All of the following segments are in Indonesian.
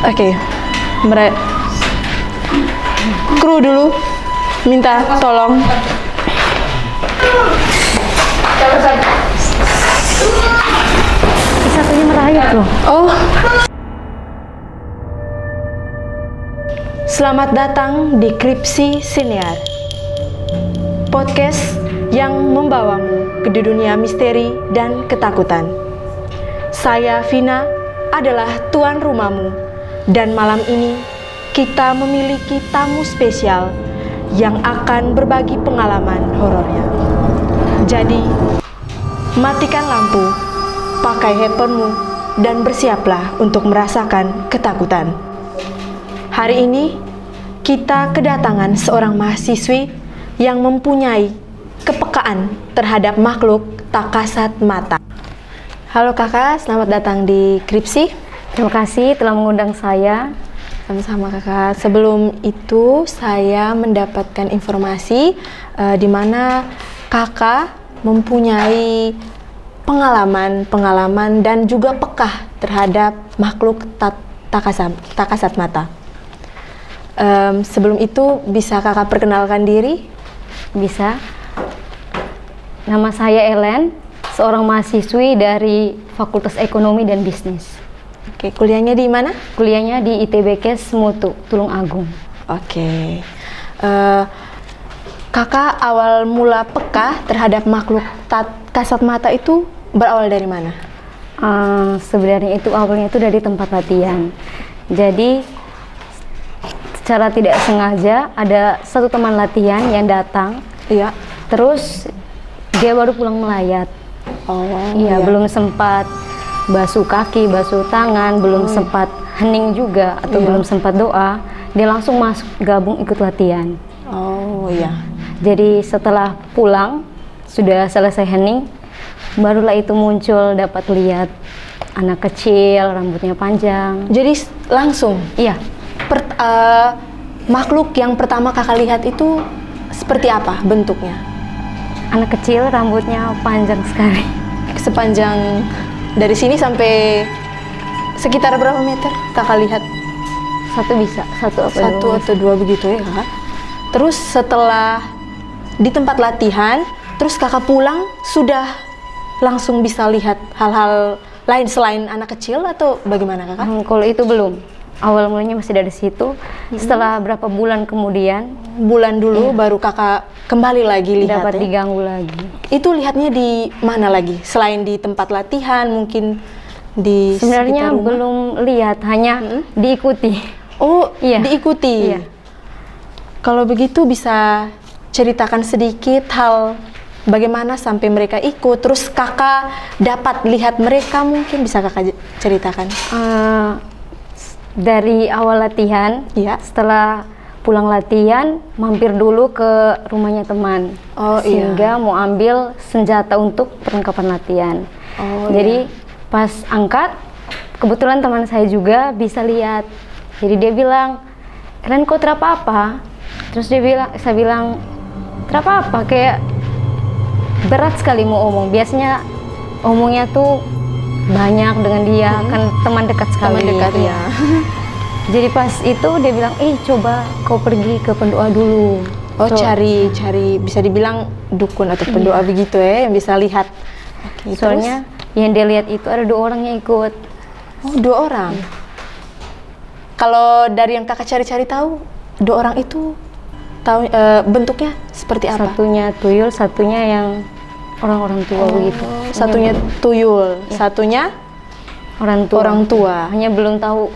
Oke, kru dulu minta tolong. Satunya merayap loh. Oh. Selamat datang di Kripsi Siniar, podcast yang membawamu ke dunia misteri dan ketakutan. Saya Vina adalah tuan rumahmu, dan malam ini kita memiliki tamu spesial yang akan berbagi pengalaman horornya. Jadi, matikan lampu, pakai headphone-mu, dan bersiaplah untuk merasakan ketakutan. Hari ini, kita kedatangan seorang mahasiswi yang mempunyai kepekaan terhadap makhluk tak kasat mata. Halo kakak, selamat datang di Kripsi. Terima kasih telah mengundang saya. Sama-sama kakak. Sebelum itu, saya mendapatkan informasi di mana kakak mempunyai pengalaman dan juga peka terhadap makhluk tak kasat mata. Sebelum itu, bisa kakak perkenalkan diri? Bisa. Nama saya Ellen, seorang mahasiswi dari Fakultas Ekonomi dan Bisnis. Oke, kuliahnya di mana? Kuliahnya di ITB-Kes Mutu, Tulung Agung. Oke. Kakak awal mula peka terhadap makhluk tak kasat mata itu berawal dari mana? Sebenarnya itu awalnya itu dari tempat latihan. Jadi secara tidak sengaja ada satu teman latihan yang datang. Iya. Terus dia baru pulang melayat. Oh. Iya, belum sempat basuh kaki, basuh tangan, belum sempat hening juga atau belum sempat doa, dia langsung masuk gabung ikut latihan. Oh iya. Jadi setelah pulang sudah selesai hening, barulah itu muncul dapat lihat anak kecil, rambutnya panjang. Jadi langsung? Iya. Makhluk yang pertama kakak lihat itu seperti apa bentuknya? Anak kecil, rambutnya panjang sekali. Sepanjang dari sini sampai sekitar berapa meter kakak lihat? Satu atau dua begitu ya kakak. Terus setelah di tempat latihan, terus kakak pulang sudah langsung bisa lihat hal-hal lain selain anak kecil atau bagaimana kakak? Kalau itu belum. Awal mulanya masih dari situ. Setelah berapa bulan kemudian, bulan dulu baru kakak kembali lagi lihat. dapat diganggu lagi. Itu lihatnya di mana lagi? Selain di tempat latihan, mungkin di Sebenarnya sekitar rumah? belum lihat, hanya diikuti. Oh, Iya. diikuti. Iya. Kalau begitu bisa ceritakan sedikit hal bagaimana sampai mereka ikut, terus kakak dapat lihat mereka, mungkin bisa kakak ceritakan? Dari awal latihan, Iya. setelah pulang latihan, mampir dulu ke rumahnya teman. Oh, sehingga mau ambil senjata untuk perlengkapan latihan. Oh, Jadi pas angkat, kebetulan teman saya juga bisa lihat. Jadi dia bilang, "Kalian kok terapa apa?" Terus saya bilang, "Terapa apa? Kayak berat sekali mau omong. Biasanya omongnya tuh banyak dengan dia, kan teman dekat sekali." Teman dekat ya. Jadi pas itu dia bilang, coba kau pergi ke pendoa dulu. Oh, cari bisa dibilang dukun atau pendoa begitu ya, yang bisa lihat. Oke, Soalnya yang dia lihat itu ada 2 orang yang ikut. oh 2 orang. Kalau dari yang kakak cari-cari tahu, 2 orang itu tahu bentuknya seperti apa? Satunya tuyul, satunya yang orang-orang tua begitu. Satunya tuyul, satunya Orang tua. orang tua. Hanya belum tahu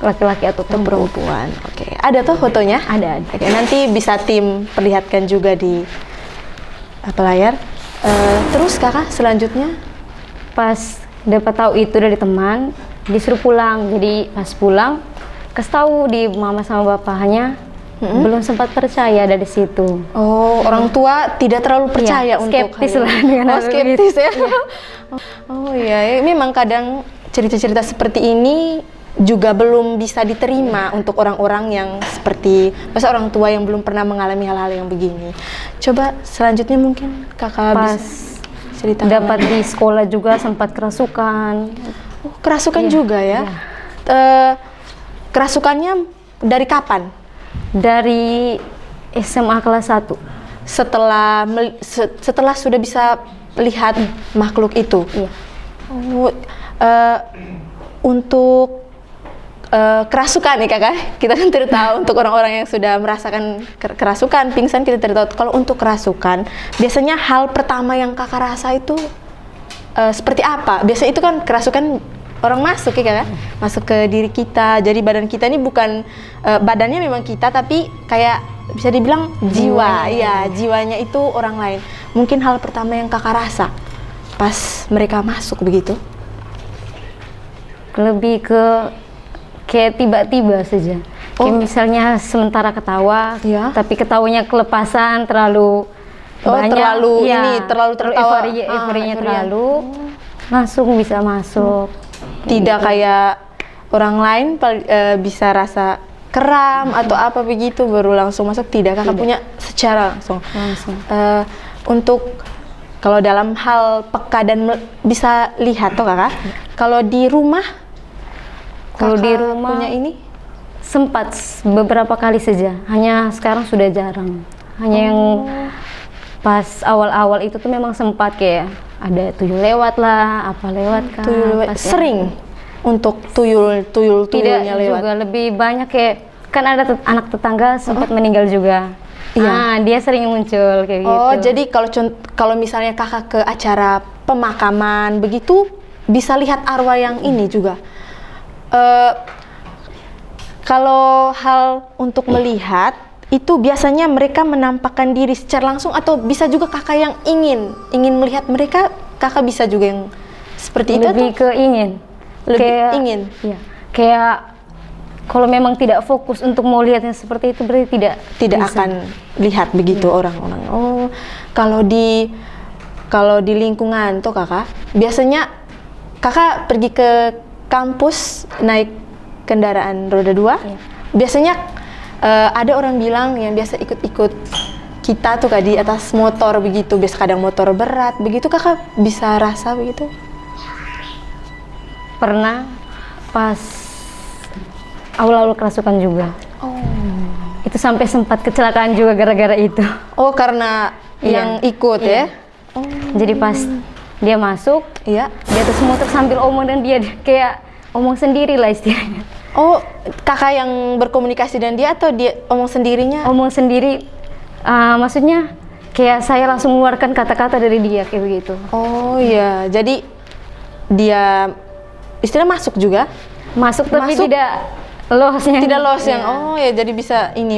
laki-laki atau perempuan. Perempuan. Oke, ada tuh fotonya? Ada. Oke, nanti bisa tim perlihatkan juga di layar. Terus kakak selanjutnya? Pas dapat tahu itu dari teman, disuruh pulang. Jadi pas pulang, kasih tahu di mama sama bapaknya, belum sempat percaya dari situ. Oh, orang tua tidak terlalu percaya untuk skeptis hal lah ini. dengan hal skeptis ya. Iya. Oh iya, memang kadang cerita-cerita seperti ini juga belum bisa diterima untuk orang-orang yang seperti masa orang tua yang belum pernah mengalami hal-hal yang begini. Coba selanjutnya mungkin kakak Pas bisa ceritakan. dapat di sekolah juga sempat kerasukan. Oh, kerasukan Iya, juga ya. iya. kerasukannya dari kapan? Dari SMA kelas 1. Setelah sudah bisa lihat makhluk itu. Iya. Oh, untuk kerasukan nih kakak, kita kan tidak tahu untuk orang-orang yang sudah merasakan kerasukan, pingsan, kita tidak tahu. Kalau untuk kerasukan, biasanya hal pertama yang kakak rasa itu seperti apa? Biasanya itu kan kerasukan orang masuk ya kakak, masuk ke diri kita. Jadi badan kita ini bukan badannya memang kita, tapi kayak bisa dibilang jiwa, ya jiwanya itu orang lain. Mungkin hal pertama yang kakak rasa pas mereka masuk begitu? Lebih ke kayak tiba-tiba saja. Kayak misalnya sementara ketawa, Ya. tapi ketawanya kelepasan terlalu banyak, terlalu tertawa, euforinya terlalu, langsung bisa masuk. Tidak kayak orang lain bisa rasa kram atau apa begitu baru langsung masuk, tidak, kakak punya secara langsung. Untuk kalau dalam hal peka dan bisa lihat tuh kakak, kalau di rumah punya ini sempat beberapa kali saja, hanya sekarang sudah jarang. Hanya yang pas awal-awal itu tuh memang sempat kayak ada tuyul lewat lah, apa lewat kan. Sering untuk tuyulnya lewat. Juga lebih banyak kayak kan ada anak tetangga sempat meninggal juga. Iya. Dia sering muncul kayak gitu. Oh, jadi kalau misalnya kakak ke acara pemakaman begitu bisa lihat arwah yang ini juga. Kalau hal untuk melihat itu biasanya mereka menampakkan diri secara langsung atau bisa juga kakak yang ingin melihat mereka, kakak bisa juga yang seperti itu? Lebih ke ingin. Lebih ingin. Iya. Kayak kalau memang tidak fokus untuk mau lihat yang seperti itu berarti tidak bisa. Akan lihat begitu orang-orang. Oh, kalau di lingkungan tuh kakak, biasanya kakak pergi ke kampus naik kendaraan roda 2. Iya. Biasanya ada orang bilang yang biasa ikut-ikut kita tuh kak di atas motor begitu, biasa kadang motor berat begitu, kakak bisa rasa begitu? Pernah pas awal-awal kerasukan juga. Oh. Itu sampai sempat kecelakaan juga gara-gara itu. Oh, karena yang ikut ya? Oh. Jadi pas dia masuk, Iya. di atas motor sambil omong dan dia kayak omong sendiri lah istilahnya. Oh, kakak yang berkomunikasi dengan dia atau dia omong sendirinya? Omong sendiri, maksudnya kayak saya langsung mengeluarkan kata-kata dari dia kayak begitu. Oh iya, jadi dia istilah masuk juga? Masuk tapi Masuk. tidak losnya. Tidak loss yang, oh ya jadi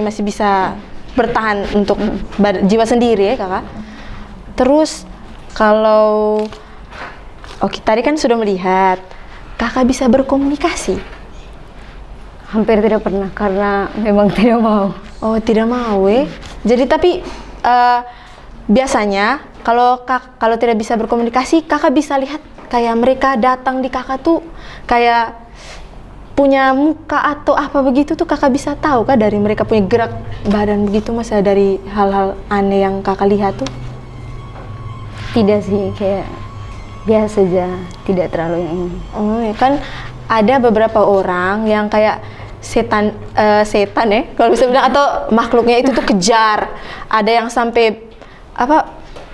masih bisa bertahan untuk jiwa sendiri ya kakak. Terus kalau, oke tadi kan sudah melihat, kakak bisa berkomunikasi? Hampir tidak pernah karena memang tidak mau. Oh tidak mau Jadi tapi biasanya kalau tidak bisa berkomunikasi, kakak bisa lihat kayak mereka datang di kakak tuh kayak punya muka atau apa begitu tuh, kakak bisa tahu kah dari mereka punya gerak badan begitu, masa dari hal-hal aneh yang kakak lihat tuh? Tidak sih, kayak biasa aja, tidak terlalu yang ini. Oh ya kan ada beberapa orang yang kayak setan ya kalau bisa bilang, atau makhluknya itu tuh kejar, ada yang sampai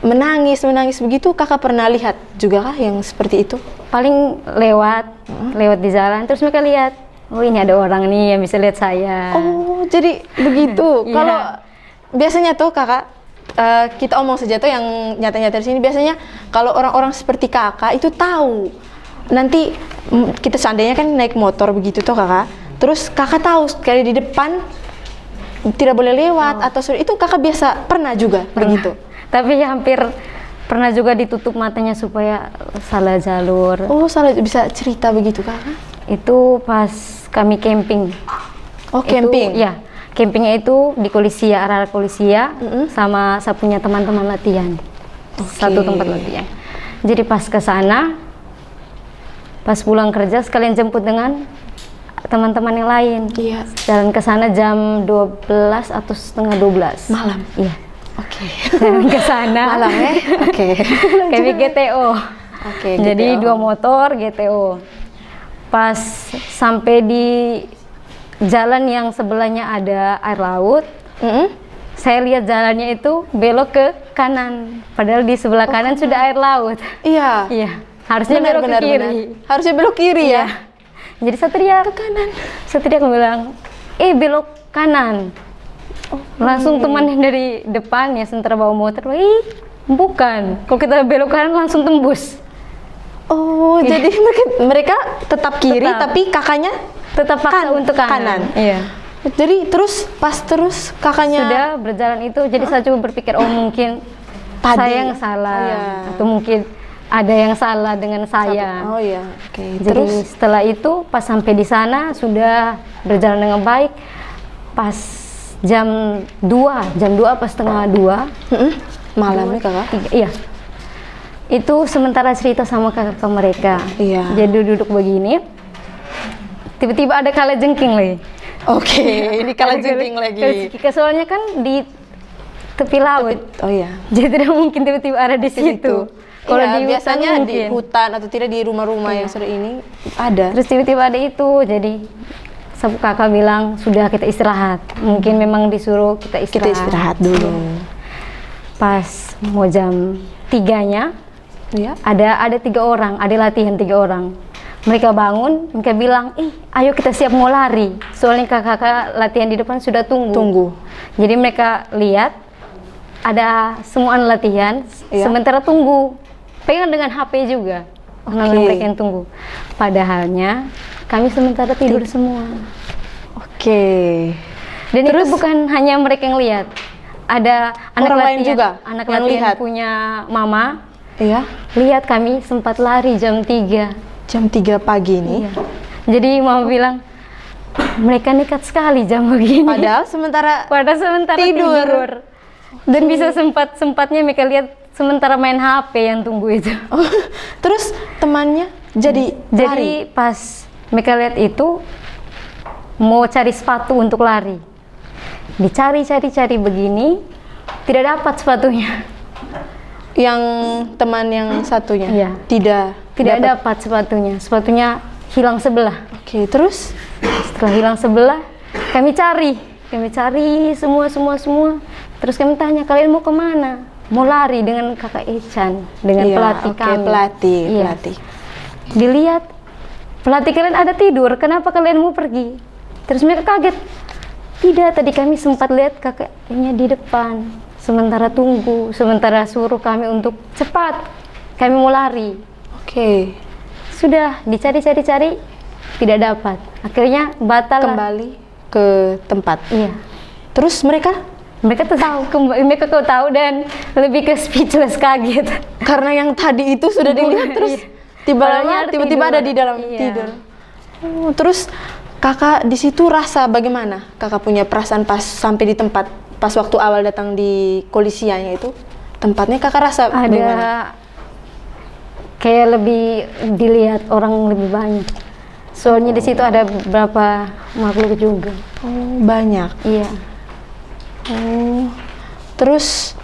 menangis begitu, kakak pernah lihat juga kah yang seperti itu? Paling lewat di jalan terus mereka lihat, oh ini ada orang nih yang bisa lihat saya. Oh jadi begitu. Iya. Kalau biasanya tuh kakak, kita omong saja tuh yang nyata-nyata di sini, biasanya kalau orang-orang seperti kakak itu tahu nanti kita seandainya kan naik motor begitu tuh kakak, terus kakak tahu sekali di depan tidak boleh lewat atau itu kakak biasa pernah juga begitu? Tapi hampir pernah juga ditutup matanya supaya salah jalur. Oh salah, bisa cerita begitu kakak? Itu pas kami camping. Oh camping? Itu, ya, campingnya itu di Kolisia, arah Kolisia, sama saya punya teman-teman latihan. Satu tempat latihan. Jadi pas ke sana, pas pulang kerja sekalian jemput dengan teman-teman yang lain. Iya. Jalan ke sana jam 12 atau setengah 12 malam. Iya. Oke. Jalan ke sana. Malam ya? Oke. Kami GTO. Oke. Jadi GTO. 2 motor GTO. Pas sampai di jalan yang sebelahnya ada air laut. Saya lihat jalannya itu belok ke kanan, padahal di sebelah kanan sudah air laut. Iya. Iya, harusnya belok ke kiri. Harusnya belok kiri ya. Jadi saya teriak ke kanan. Saya teriak bilang, belok kanan. Langsung teman yang dari depan ya, sementara bawa motor, bukan. Kalau kita belok kanan langsung tembus. Oh, jadi mereka tetap kiri, tapi kakaknya tetap paksa untuk kanan. Iya. Jadi terus kakaknya sudah berjalan itu, jadi saya coba berpikir, mungkin tadi saya yang salah, atau mungkin ada yang salah dengan saya. Oh iya, oke. Jadi Terus setelah itu pas sampai di sana sudah berjalan dengan baik. Pas jam 2 pas setengah 2 malamnya kakak? Iya. Itu sementara cerita sama kakak mereka. Iya. Jadi duduk begini, tiba-tiba ada kalajengking lagi. Oke, ini kalajengking lagi. Soalnya kan di tepi laut. Oh iya. Jadi tidak mungkin tiba-tiba ada di situ. Kalau Iya, di biasanya hutan di hutan atau tidak di rumah-rumah yang sore ini ada. Terus tiba-tiba ada itu, jadi sapu kakak bilang sudah kita istirahat. Mungkin memang disuruh kita istirahat. Kita istirahat dulu. Pas mau jam 3-nya, Iya. ada 3 orang, ada latihan 3 orang. Mereka bangun, mereka bilang, ayo kita siap mau lari. Soalnya kakak latihan di depan sudah tunggu. Jadi mereka lihat ada semua latihan, sementara tunggu. Pegang dengan HP juga. Mereka yang tunggu. Padahalnya kami sementara tidur semua. Oke. Dan terus, itu bukan hanya mereka yang lihat. Ada anak orang latihan lain juga anak yang latihan lihat. Punya mama. Iya. Lihat kami sempat lari jam 3. Jam 3 pagi ini. Iya. Jadi mama bilang mereka nekat sekali jam begini. Padahal sementara tidur. Dan bisa sempatnya mereka lihat sementara main HP yang tunggu itu. Terus temannya jadi pas mereka lihat itu mau cari sepatu untuk lari. Dicari begini, tidak dapat sepatunya. Yang teman yang satunya? Iya. Tidak dapat sepatunya. Sepatunya hilang sebelah. Oke, terus? Setelah hilang sebelah, kami cari semua. Terus kami tanya, kalian mau kemana? Mau lari dengan kakak Echan, dengan pelatih kami. Pelatih. Dilihat, pelatih kalian ada tidur, kenapa kalian mau pergi? Terus mereka kaget. Tidak, tadi kami sempat lihat kakaknya di depan. Sementara suruh kami untuk cepat, kami mau lari. Oke. Sudah dicari, tidak dapat. Akhirnya batal. Kembali ke tempat. Iya. Terus mereka tahu dan lebih ke speechless, kaget. Karena yang tadi itu sudah dilihat terus tiba-tiba ada di dalam tidur. Terus kakak di situ rasa bagaimana? Kakak punya perasaan pas sampai di tempat, pas waktu awal datang di Kolisianya itu, tempatnya kakak rasa bagaimana? Kayak lebih dilihat orang lebih banyak. Soalnya di situ ada beberapa makhluk juga. Oh, banyak. Iya. Oh. Terus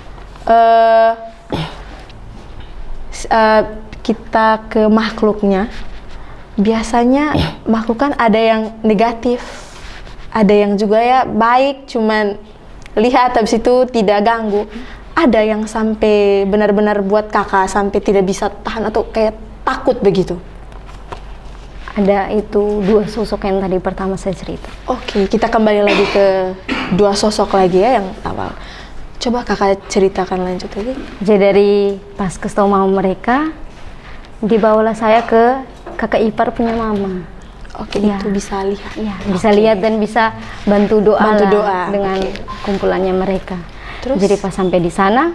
kita ke makhluknya. Biasanya makhluk kan ada yang negatif, ada yang juga ya baik, cuman lihat habis itu tidak ganggu. Ada yang sampai benar-benar buat kakak sampai tidak bisa tahan atau kayak takut begitu? Ada itu 2 sosok yang tadi pertama saya cerita. Oke, kita kembali lagi ke 2 sosok lagi ya yang awal. Coba kakak ceritakan lanjut lagi. Jadi dari pas ketemu mama mereka, dibawalah saya ke kakak ipar punya mama. Oke, itu bisa lihat. Iya, bisa lihat dan bisa bantu doa dengan kumpulannya mereka. Terus? Jadi pas sampai di sana,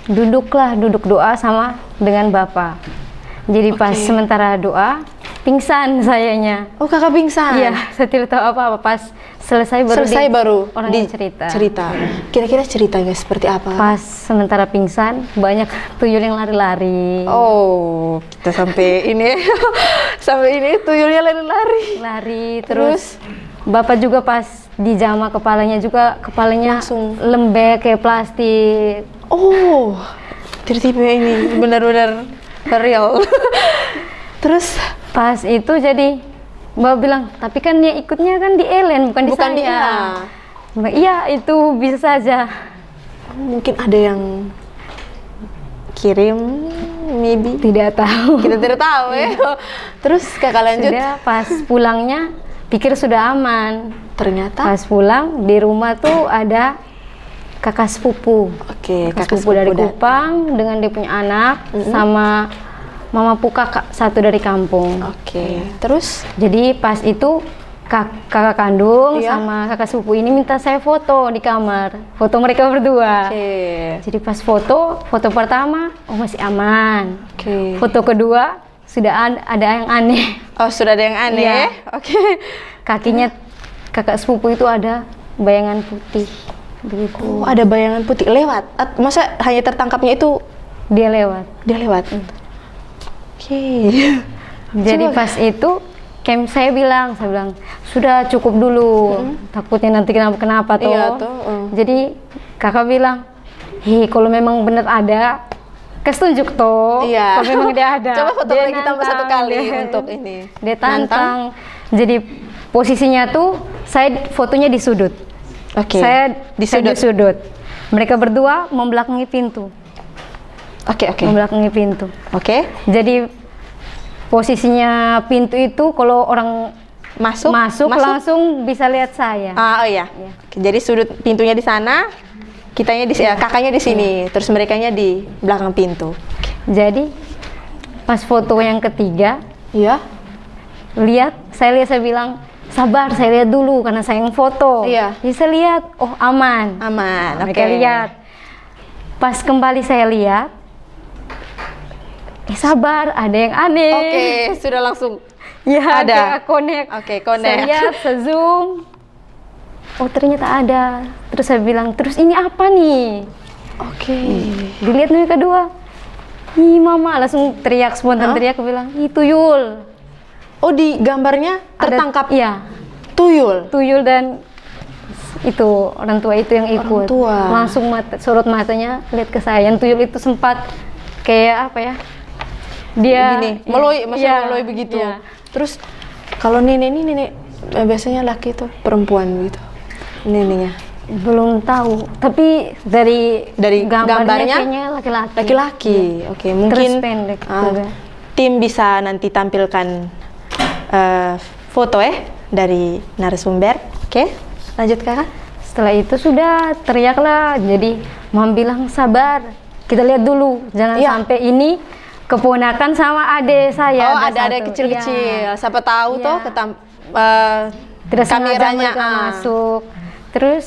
duduk doa sama dengan bapak. Jadi pas sementara doa, pingsan sayanya. Oh, kakak pingsan? Iya, saya tidak tahu apa-apa. Pas selesai baru orang yang cerita. Kira-kira ceritanya seperti apa? Pas sementara pingsan, banyak tuyul yang lari-lari. Oh, kita sampai ini tuyulnya lari-lari. Terus bapak juga pas dijama kepalanya langsung lembek kayak plastik. Oh, tiba-tiba ini benar-benar real. Terus pas itu jadi Mbak bilang, tapi kan yang ikutnya kan di Ellen, bukan Bukan di di saya. Ella. Mbak, iya itu bisa saja. Mungkin ada yang kirim, maybe. Tidak tahu. Kita tidak tahu ya. Terus kakak lanjut. Sudah pas pulangnya pikir sudah aman. Ternyata. Pas pulang di rumah tuh ada kakak sepupu. Oke, Kakak sepupu dari Kupang dengan dia punya anak sama mama kakak satu dari kampung. Oke. Terus? Jadi pas itu kakak kandung Iya. sama kakak sepupu ini minta saya foto di kamar. Foto mereka berdua. Oke. Jadi pas foto pertama, oh masih aman. Oke. Foto kedua sudah ada yang aneh. Oh, sudah ada yang aneh. Iya. Oke. Kakinya kakak sepupu itu ada bayangan putih. Begitu. Oh, ada bayangan putih lewat. Masa hanya tertangkapnya itu Dia lewat. dia lewat? Oke. Jadi Coba. pas itu saya bilang sudah cukup dulu, takutnya nanti kenapa toh. Iya, toh, Jadi kakak bilang, kalau memang benar ada, kasih tunjuk toh. Iya. Kalau memang dia ada. Coba foto Dia lagi tambah satu nantang, kali dia- untuk ini. Dia tantang. Jadi posisinya tuh saya fotonya di sudut. Oke. Saya Di saya sudut. di sudut. Mereka berdua membelakangi pintu. Oke, oke. Membelakangi pintu. Oke. Jadi posisinya pintu itu kalau orang Masuk. masuk langsung bisa lihat saya. Oh iya. Iya. Oke, jadi sudut pintunya di sana, kitanya di kakaknya di sini, terus merekanya di belakang pintu. Jadi pas foto yang ketiga, Iya. saya bilang sabar, saya lihat dulu karena saya yang foto. Iya. Jadi saya lihat, oh aman. Aman. Oke. Mereka lihat. Pas kembali saya lihat, sabar, ada yang aneh. Oke, sudah langsung. Ya, Ada. kayak connect. Oke, connect. Saya lihat, saya zoom. Oh, ternyata ada. Terus saya bilang, terus ini apa nih? Oke. Dilihat nih kedua. Ih, mama langsung teriak, spontan teriak, bilang, ih tuyul. Oh, di gambarnya tertangkap Iya, tuyul. tuyul dan itu orang tua itu yang ikut. tua. Langsung sorot matanya lihat ke saya. Yang tuyul itu sempat kayak apa ya? Dia Gini, meloi, maksudnya iya, meloi begitu. iya. Terus kalau nenek ini biasanya laki tuh perempuan begitu. Neneknya. Belum tahu, tapi dari gambarnya kayaknya laki-laki. Laki-laki. Oke, mungkin Terus pendek ah, juga. tim bisa nanti tampilkan foto dari narasumber. Oke, lanjut kakak. Setelah itu sudah teriaklah. Jadi mam bilang sabar, kita lihat dulu, jangan Iya. sampai ini keponakan sama adik saya. Oh, ada satu. kecil-kecil. Iya. Siapa tahu Iya. tuh Tidak sengaja kameranya mereka masuk. Terus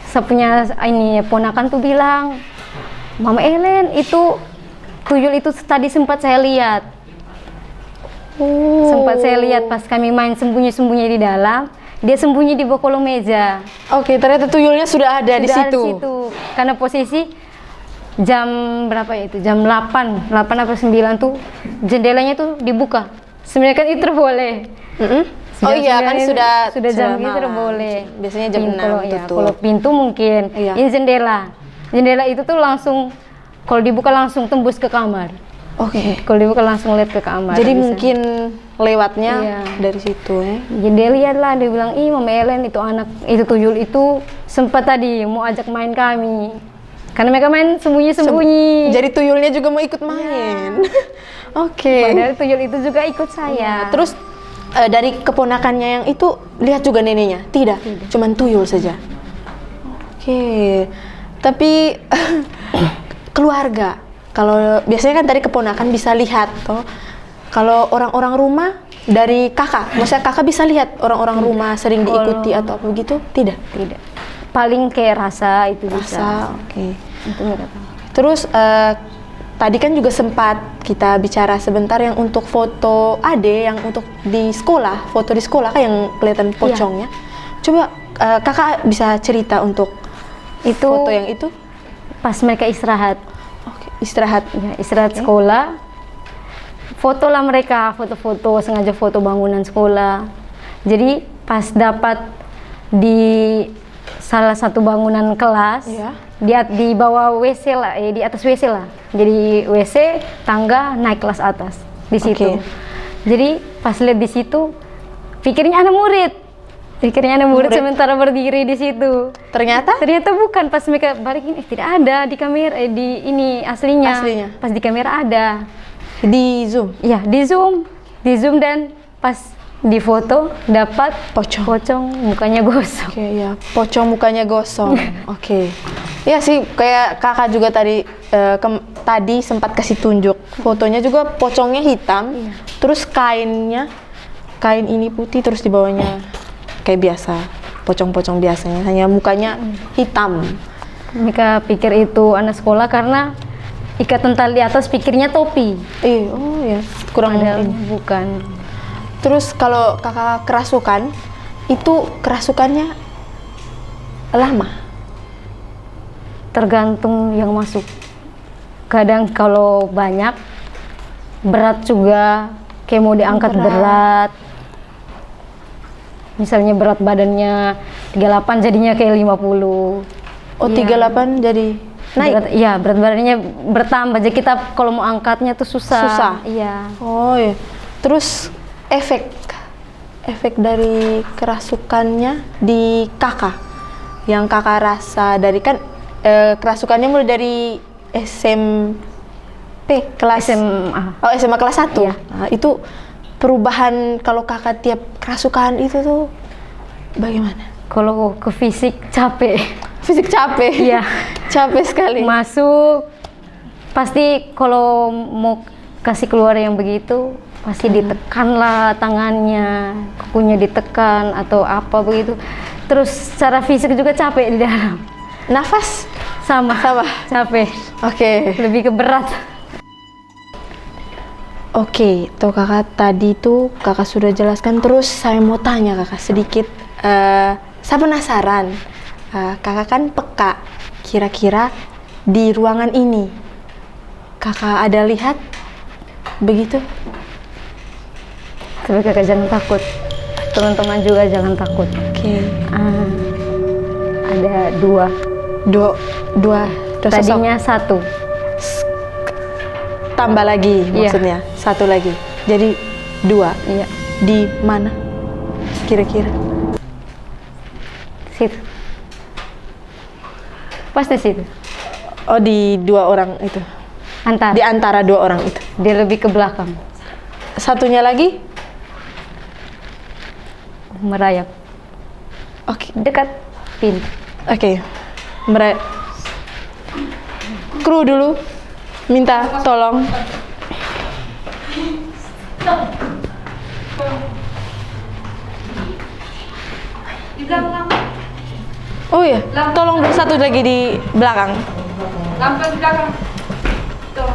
sepunya ini ponakan tuh bilang, Mama Ellen itu tuyul itu tadi sempat saya lihat. Sempat saya lihat pas kami main sembunyi-sembunyi di dalam, dia sembunyi di bawah kolong meja. Oke, ternyata tuyulnya sudah ada di Sudah ada situ. di situ. Karena posisi jam berapa ya itu? Jam 8 atau 9 tuh jendelanya tuh dibuka. Sebenarnya kan itu boleh. Mm-mm. Oh iya, kan sudah jam itu malam. boleh. Biasanya jam 6 kalau, ya, tutup. kalau pintu mungkin. Iya. Ini jendela. Jendela itu tuh langsung kalau dibuka langsung tembus ke kamar. Oke. Kalau dibuka langsung lihat ke kamar. Jadi bisa. mungkin lewatnya Iya. dari situ ya. Jadi dia lihat lah, dia bilang, ih Mama Ellen itu anak, itu tuyul itu sempat tadi mau ajak main kami. Karena mereka main sembunyi-sembunyi. Jadi tuyulnya juga mau ikut main. Oke. Padahal tuyul itu juga ikut saya. Terus dari keponakannya yang itu lihat juga neneknya? Tidak. Cuman tuyul saja. Oke. Tapi keluarga, kalau biasanya kan dari keponakan bisa lihat toh. Kalau orang-orang rumah dari kakak, maksudnya kakak bisa lihat orang-orang rumah sering diikuti atau apa begitu? Tidak. Tidak. Paling kayak rasa itu bisa. Rasa, oke. Itu mereka tahu. Terus tadi kan juga sempat kita bicara sebentar yang untuk foto ade yang untuk di sekolah, foto di sekolah kan yang kelihatan pocongnya. Coba kakak bisa cerita untuk Itu foto yang itu? pas mereka istirahat. Oke, istirahat. Ya, istirahat sekolah. Foto lah mereka, foto-foto, sengaja foto bangunan sekolah. Jadi pas dapat di salah satu bangunan kelas, Iya. di bawah WC lah, di atas WC lah. Jadi WC, tangga, naik kelas atas di situ. Oke. Jadi pas lihat di situ, pikirnya anak murid. Sementara berdiri di situ. Ternyata Bukan, pas mereka balikin tidak ada di kamera, di ini aslinya. Pas di kamera ada. di zoom. Iya, di zoom dan pas di foto dapat pocong mukanya gosong. Oke, ya, pocong mukanya gosong. Oke. Ya sih, kayak kakak juga tadi tadi sempat kasih tunjuk fotonya juga pocongnya hitam. Iya. Terus kain ini putih, terus di bawahnya kayak biasa, pocong-pocong biasanya, hanya mukanya hitam. Mereka pikir itu anak sekolah karena ikatan tali di atas, pikirnya topi. Oh ya, kurang Padahal ini. bukan. Terus kalau kakak kerasukan, itu kerasukannya lama? Tergantung yang masuk. Kadang kalau banyak, berat juga, kayak mau diangkat berat. Misalnya berat badannya 38 jadinya kayak 50. Oh, 38 jadi naik? Berat badannya bertambah. Jadi kita kalau mau angkatnya tuh susah. Iya. Oh ya. Terus efek dari kerasukannya di kakak, yang kakak rasa dari kan kerasukannya mulai dari SMP kelas SMA. Oh, SMA kelas 1. Iya. Nah, itu perubahan kalau kakak tiap kerasukan itu tuh bagaimana? Kalau ke fisik capek. Fisik capek? Iya. Capek sekali. Masuk pasti kalau mau kasih keluar yang begitu pasti ditekan lah tangannya, kukunya ditekan atau apa begitu. Terus secara fisik juga capek di dalam. Nafas? Sama capek. Oke. Lebih ke berat. Oke, tuh kakak tadi tuh kakak sudah jelaskan. Terus saya mau tanya kakak sedikit. Saya penasaran. Kakak kan peka. Kira-kira di ruangan ini kakak ada lihat begitu? Tapi kakak jangan takut. Teman-teman juga jangan takut. Oke. Ada dua. Tadinya satu. Tambah lagi maksudnya, satu lagi. Jadi 2. Iya. Di mana? Kira-kira? Situ. Pas di situ. Oh, di 2 orang itu. Di antara 2 orang itu. Dia lebih ke belakang. Satunya lagi? Merayap. Oke. Dekat pintu. Oke. Kru dulu. Minta tolong. Di belakang. Oh iya, tolong dulu satu lagi di belakang. Lampu di belakang. Tuh.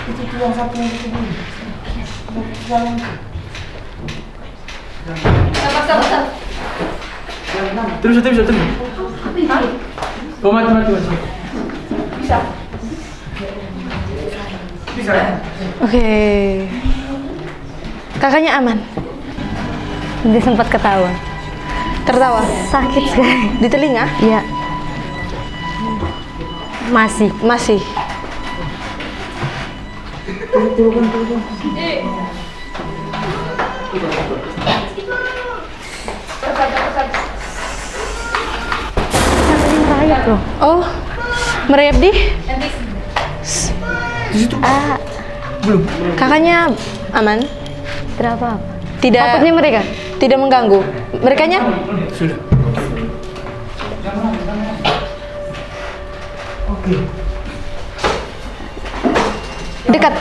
Itu yang satu yang itu dulu. Sabar. Terus. Oh, mati. Bisa. Oke. Kakaknya aman? Dia sempat ketawa. Tertawa? Sakit sekali. Di telinga? Iya. Masih. Merayap loh. Oh, merayap di? Di situ. Belum. Kakaknya aman? Tidak apa-apa. Tidak. Takutnya mereka? Tidak mengganggu. Merekanya? Sudah. Oke.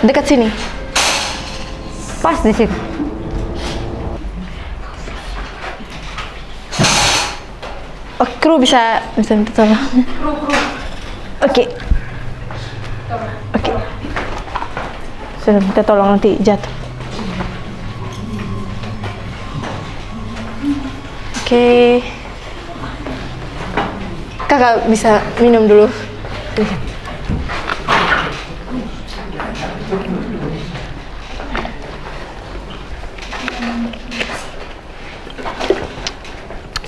Dekat sini. Pas di situ. Oh, kru bisa minta tolong. Oke. Sudah minta tolong, nanti jatuh. Oke. Kakak bisa minum dulu.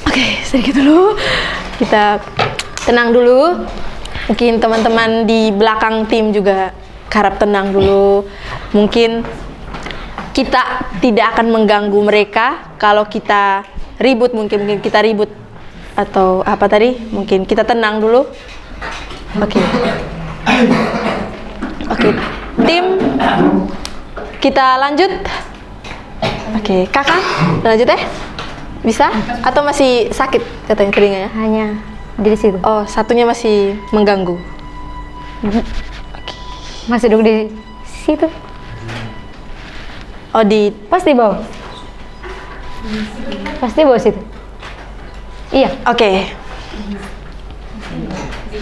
Oke, sedikit dulu. Kita tenang dulu. Mungkin teman-teman di belakang tim juga harap tenang dulu. Mungkin kita tidak akan mengganggu mereka. Kalau kita ribut, mungkin kita ribut atau apa tadi, mungkin kita tenang dulu. Oke. Oke, tim, kita lanjut. Oke, kakak lanjut ya? Bisa? Atau masih sakit katanya telinganya? Hanya di situ. Oh, satunya masih mengganggu. Masih duduk di situ. Oh, di Pasti bawah. Pasti bawah situ. Iya. Oke.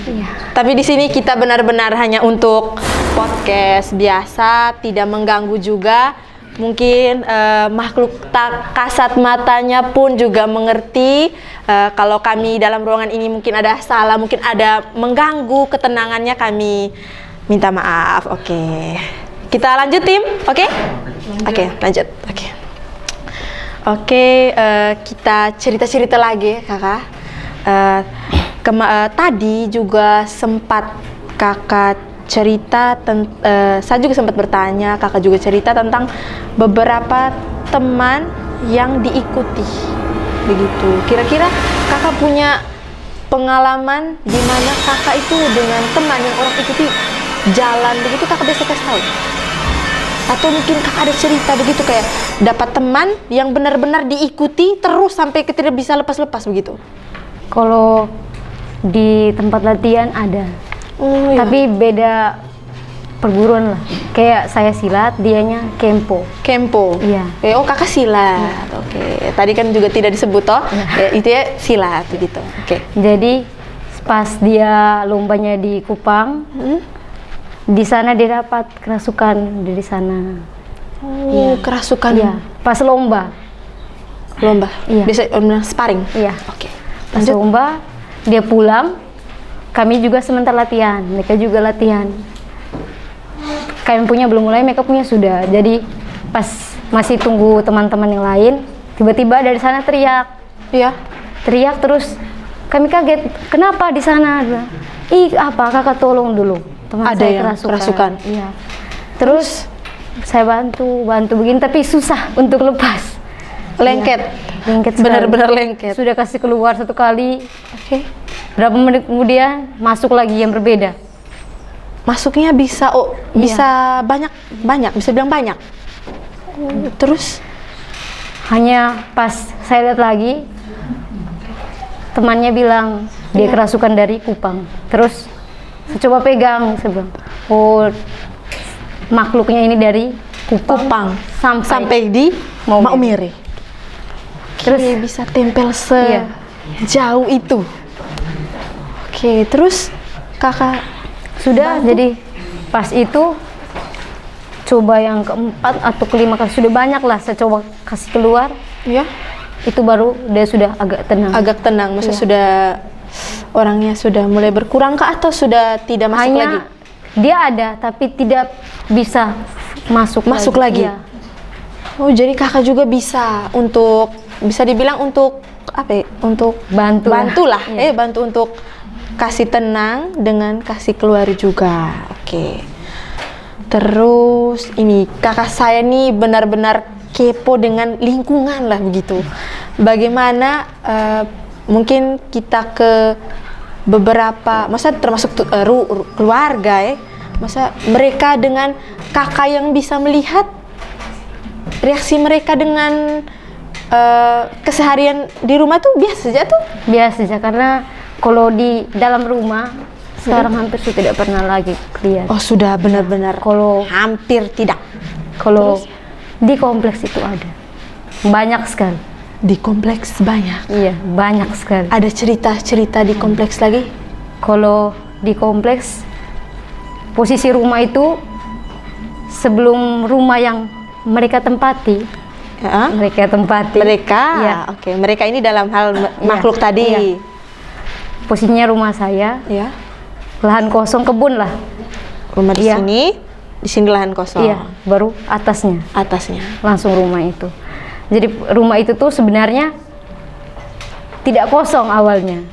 Iya. Tapi di sini kita benar-benar hanya untuk podcast biasa, tidak mengganggu juga. Mungkin makhluk tak kasat matanya pun juga mengerti kalau kami dalam ruangan ini mungkin ada salah, mungkin ada mengganggu ketenangannya, kami minta maaf. Oke. Kita lanjut tim, oke? Oke, lanjut. Oke. Oke, kita cerita-cerita lagi, kakak. Tadi juga sempat kakak cerita, saya juga sempat bertanya, kakak juga cerita tentang beberapa teman yang diikuti, begitu. Kira-kira kakak punya pengalaman di mana kakak itu dengan teman yang orang ikuti jalan begitu, kakak biasa kasih tahu? Atau mungkin kakak ada cerita begitu, kayak dapat teman yang benar-benar diikuti terus sampai tidak bisa lepas-lepas begitu? Kalau di tempat latihan ada. Oh, iya. Tapi beda perguruan lah. Kayak saya silat, dianya kempo. Kempo. Iya. Oh, kakak silat. Oke. Tadi kan juga tidak disebut toh. Itu ya silat begitu. Oke. Jadi pas dia lombanya di Kupang, di sana dia dapat kerasukan dari sana. Oh, kerasukan. Iya. Pas lomba. Lomba. Iya. Bisa sparring. Iya. Oke. Pas Lanjut. lomba, dia pulang. Kami juga sebentar latihan, mereka juga latihan. Kami punya belum mulai, mereka punya sudah. Jadi pas masih tunggu teman-teman yang lain, tiba-tiba dari sana teriak. Iya. Teriak terus kami kaget, kenapa di sana? Ih, apa, kakak tolong dulu. Teman Ada saya yang kerasukan. Iya. Terus saya bantu begini, tapi susah untuk lepas. Lengket. Lengket sekali. Benar-benar lengket. Sudah kasih keluar satu kali. Oke. Berapa menit kemudian masuk lagi yang berbeda. Masuknya bisa bisa banyak, bisa bilang banyak. Terus Hanya pas saya lihat lagi, temannya bilang dia kerasukan dari Kupang. Terus saya coba pegang, saya bilang, oh makhluknya ini dari Kupang sampai di Maumere. Maumere. Terus Oke, bisa tempel Iya. sejauh itu. Oke, terus kakak sudah jadi pas itu coba yang keempat atau kelima kali, sudah banyak lah saya coba kasih keluar, ya itu baru dia sudah agak tenang. agak tenang, masa Iya. sudah orangnya sudah mulai berkurang kah atau sudah tidak masuk Hanya lagi? dia ada tapi tidak bisa masuk lagi. Iya. Oh, jadi kakak juga bisa dibilang untuk apa ya? Untuk Bantu lah. lah. Iya. Bantu untuk kasih tenang dengan kasih keluar juga. Oke. Terus ini kakak saya nih benar-benar kepo dengan lingkungan lah begitu. Bagaimana mungkin kita ke beberapa, masa termasuk keluarga ya, masa mereka dengan kakak yang bisa melihat reaksi mereka dengan keseharian di rumah tuh biasa saja tuh. Biasa saja, karena kalau di dalam rumah sekarang hampir sudah tidak pernah lagi lihat. Oh, sudah benar-benar Kalau hampir tidak. kalau di kompleks itu ada banyak sekali. Di kompleks banyak. Iya, banyak sekali. Ada cerita-cerita di kompleks lagi? Kalau di kompleks posisi rumah itu sebelum rumah yang mereka tempati, Ya. Mereka, Iya. oke. Mereka ini dalam hal makhluk tadi. Iya. Posisinya rumah saya, Ya. lahan kosong, kebun lah. Rumah di Iya. sini lahan kosong. Iya, baru atasnya Atasnya. langsung rumah itu. Jadi rumah itu tuh sebenarnya tidak kosong awalnya.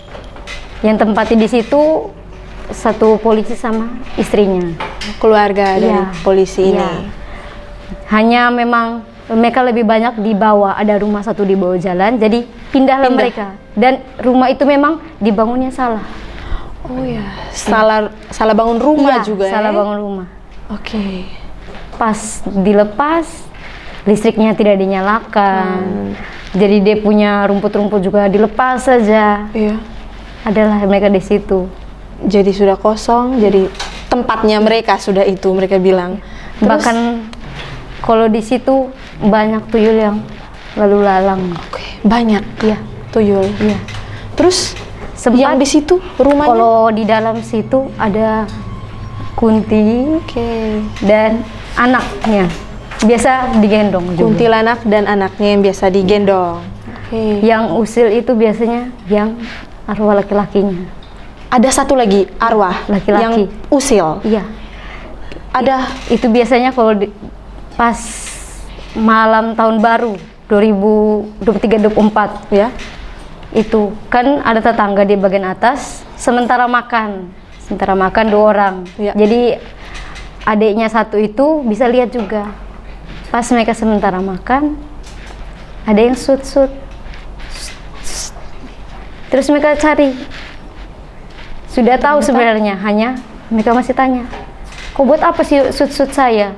Yang tempati di situ satu polisi sama istrinya. Keluarga dari Iya. polisi ini. Iya. Hanya memang mereka lebih banyak di bawah, ada rumah satu di bawah jalan, jadi pindahlah Pindah. mereka. Dan rumah itu memang dibangunnya salah. Oh ya, salah bangun rumah Iya, juga salah ya? bangun rumah. Oke. Pas dilepas, listriknya tidak dinyalakan. Jadi dia punya rumput-rumput juga dilepas saja. Iya. Adalah mereka di situ. Jadi sudah kosong, jadi tempatnya mereka sudah itu, mereka bilang. Terus- Bahkan kalau di situ banyak tuyul yang lalu lalang. Oke, banyak Iya, tuyul. iya. Terus Sempat yang di situ rumahnya? kalau di dalam situ ada Kunti Oke. dan anaknya. Biasa digendong juga. Kuntilanak dan anaknya yang biasa digendong. Oke. Yang usil itu biasanya yang arwah laki-lakinya. Ada satu lagi arwah Laki-laki. yang usil. Iya. Ada Itu biasanya kalau pas malam tahun baru 2023-24 ya. itu kan ada tetangga di bagian atas sementara makan 2 orang. Ya. Jadi adiknya satu itu bisa lihat juga pas mereka sementara makan ada yang sut-sut, terus mereka cari, sudah tahu sebenarnya, hanya mereka masih tanya, kau buat apa sih sut-sut saya?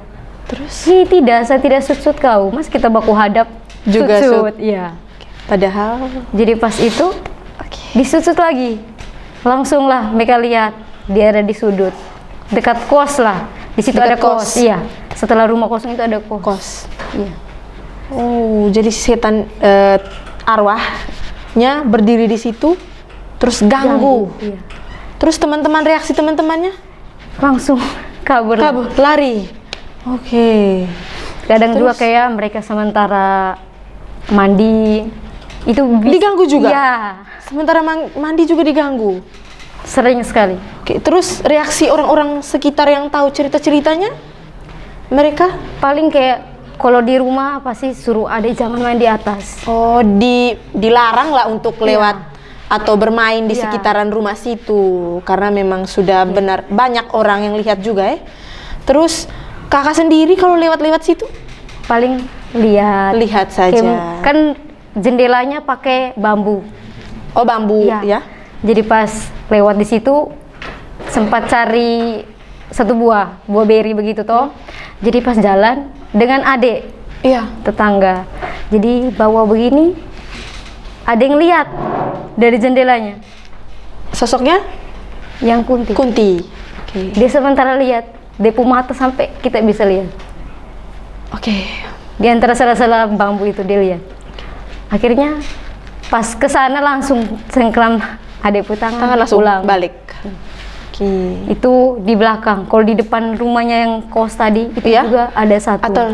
Terus Hi, tidak, saya tidak sut-sut kau, mas kita baku hadap Juga sut-sut. Iya. padahal Jadi pas itu disut-sut lagi, langsung lah mereka lihat dia ada di sudut dekat kos lah, di situ Dekat ada kos. kos. Iya, setelah rumah kosong itu ada kos. kos. Iya. Oh, jadi setan arwahnya berdiri di situ terus ganggu. Iya. Terus teman-teman reaksi teman-temannya Langsung kabur. kabur, lari. Oke. Kadang juga Terus? kayak mereka sementara mandi itu Diganggu juga? Iya, Sementara mandi juga diganggu. sering sekali. Oke, terus reaksi orang-orang sekitar yang tahu cerita-ceritanya? Mereka Paling kayak kalau di rumah pasti suruh adik jangan main di atas. dilarang lah untuk lewat atau bermain di Iya. sekitaran rumah situ karena memang sudah benar banyak orang yang lihat juga ya. Terus kakak sendiri kalau lewat-lewat situ Paling lihat saja. Kayak- kan jendelanya pakai bambu. Oh, bambu Iya. ya. Jadi pas lewat di situ sempat cari satu buah beri begitu toh. Jadi pas jalan dengan adik Iya. tetangga. Jadi bawa begini, ada yang lihat dari jendelanya Sosoknya yang Kunti. Kunti. Oke. Dia sementara lihat, dia punya mata sampai kita bisa lihat. Oke. Di antara sela-sela bambu itu dia lihat. Akhirnya pas ke sana langsung sengkram adik Tangan langsung pulang. balik. Oke. Itu di belakang. Kalau di depan rumahnya yang kos tadi itu Iya. juga ada satu. Atau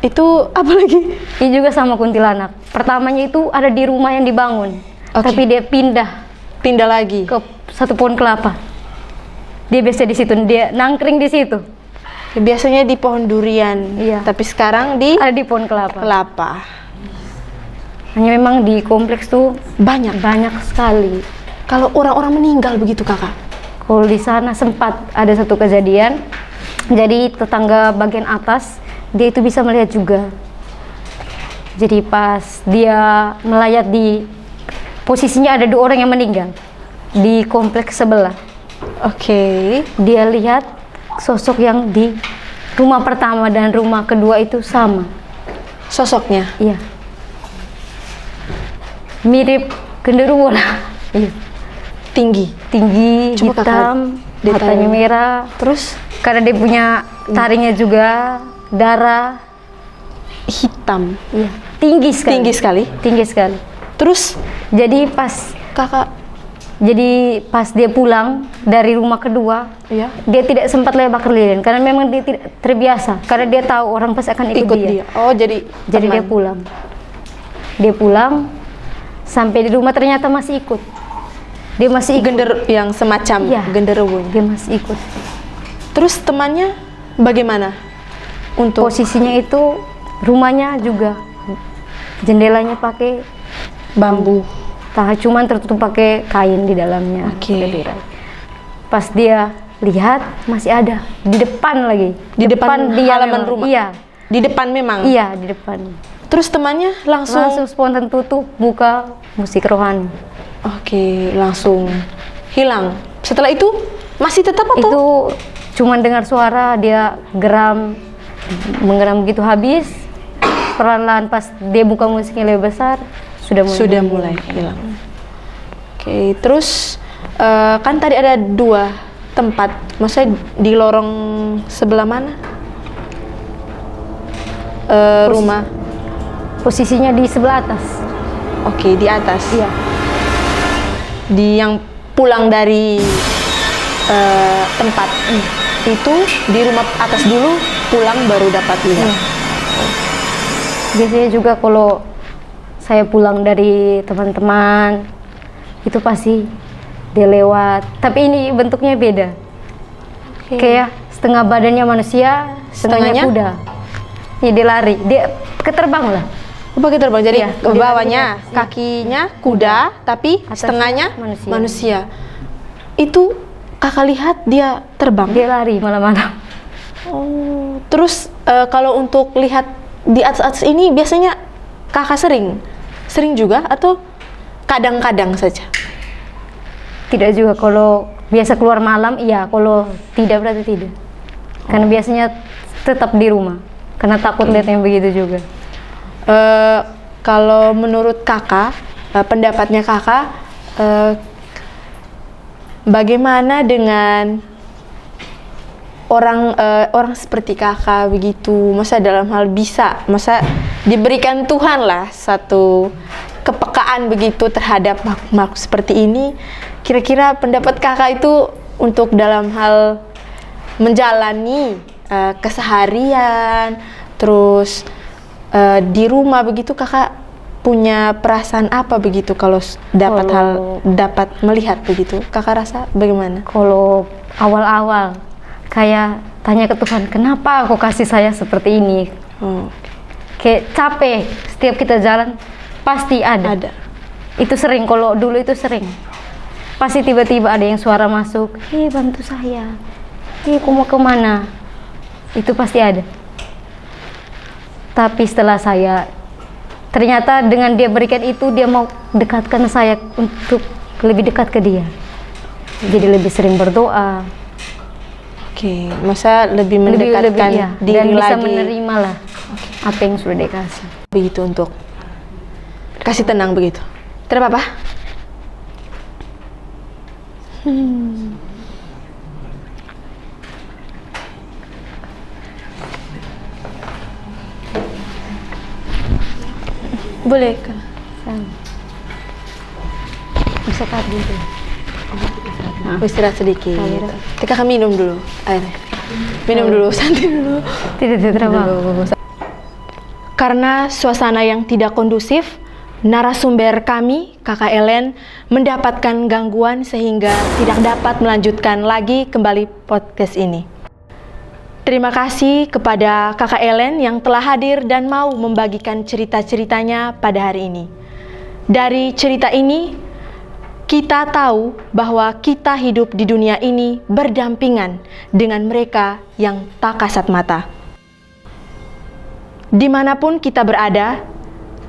itu apa lagi? Ini juga sama kuntilanak. Pertamanya itu ada di rumah yang dibangun, Oke. tapi dia pindah Pindah lagi. ke satu pohon kelapa. Dia biasa di situ, dia nangkring di situ. Biasanya di pohon durian. Iya. Tapi sekarang di Ada di pohon kelapa. kelapa. Hanya memang di kompleks tuh Banyak. banyak sekali. Kalau orang-orang meninggal begitu kakak? Kalau di sana sempat ada satu kejadian. Jadi tetangga bagian atas dia itu bisa melihat juga. Jadi pas dia melayat di posisinya ada 2 orang yang meninggal di kompleks sebelah. Oke. Dia lihat sosok yang di rumah pertama dan rumah kedua itu sama. Sosoknya. Iya. Mirip genderuwo lah. Iya. Tinggi. Tinggi, Coba kakak hitam, detail. matanya merah. Terus Karena dia punya taringnya juga, darah. hitam. Iya. Tinggi sekali. Tinggi sekali. Tinggi sekali. Terus Jadi pas dia pulang dari rumah kedua, ya dia tidak sempat lebar keliling karena memang dia tidak terbiasa, karena dia tahu orang pasti akan ikut dia. Oh, jadi Dia pulang. Dia pulang sampai di rumah ternyata masih ikut. Dia masih ikut. gender yang semacam Iya. genderuwo. Dia masih ikut. Terus temannya bagaimana? Untuk Posisinya itu rumahnya juga jendelanya pakai bambu. cuman tertutup pakai kain di dalamnya. Oke. Pakai tirai. Pas dia lihat masih ada di depan lagi. Di depan dia halaman memang. rumah? Iya. di depan memang. Iya, di depan. Terus temannya Langsung spontan tutup, buka musik rohani. Oke, langsung hilang. Setelah itu masih tetap atau? Itu cuman dengar suara dia menggeram gitu, habis perlahan-lahan pas dia buka musiknya lebih besar sudah mulai hilang. Oke, terus kan tadi ada 2 tempat, maksudnya di lorong sebelah mana? Rumah. Posisinya di sebelah atas. Oke, di atas. Iya. Di yang pulang dari tempat itu di rumah atas dulu, pulang baru dapat lihat. Iya. Biasanya juga kalau saya pulang dari teman-teman itu pasti dia lewat, tapi ini bentuknya beda. Kayak setengah badannya manusia, setengahnya kuda. Ya, dia lari, dia keterbang lah. Pakai terbang, jadi Iya, ke bawahnya kakinya kuda, tapi Atasnya setengahnya manusia. manusia. Itu kakak lihat dia terbang. Dia lari malam-malam. Oh, terus kalau untuk lihat di atas-atas ini biasanya kakak sering juga atau kadang-kadang saja? Tidak juga, kalau biasa keluar malam iya, kalau tidak berarti tidak. Karena biasanya tetap di rumah, karena takut lihat yang begitu juga. Kalau menurut kakak, pendapatnya kakak, bagaimana dengan orang seperti kakak begitu? Masa dalam hal masa diberikan Tuhan lah satu kepekaan begitu terhadap makhluk seperti ini. Kira-kira pendapat kakak itu untuk dalam hal menjalani keseharian, terus di rumah begitu, kakak punya perasaan apa begitu kalau dapat melihat begitu? Kakak rasa bagaimana? Kalau awal-awal kayak tanya ke Tuhan, kenapa aku kasih saya seperti ini? Kayak capek, setiap kita jalan pasti ada. Itu sering, kalau dulu itu sering. Pasti tiba-tiba ada yang suara masuk, hei bantu saya, hei aku mau kemana? Itu pasti ada. Tapi setelah ternyata dengan dia berikan itu, dia mau dekatkan saya untuk lebih dekat ke dia. Jadi lebih sering berdoa. Oke, masa lebih mendekatkan iya, diri dan bisa lagi. menerima lah apa yang sudah dikasih. Begitu untuk kasih tenang begitu. Tidak apa-apa? Boleh Kak? Bisa tadi itu. Istirahat sedikit. Iya. Kakak minum dulu air. Minum dulu, santai dulu. Tidak apa. Karena suasana yang tidak kondusif, narasumber kami, Kakak Ellen, mendapatkan gangguan sehingga tidak dapat melanjutkan lagi kembali podcast ini. Terima kasih kepada Kakak Ellen yang telah hadir dan mau membagikan cerita-ceritanya pada hari ini. Dari cerita ini, kita tahu bahwa kita hidup di dunia ini berdampingan dengan mereka yang tak kasat mata. Dimanapun kita berada,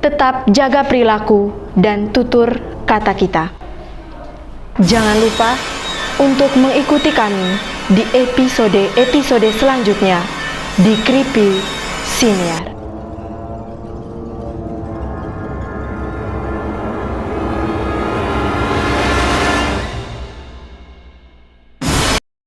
tetap jaga perilaku dan tutur kata kita. Jangan lupa untuk mengikuti kami di episode selanjutnya di Creepy Senior.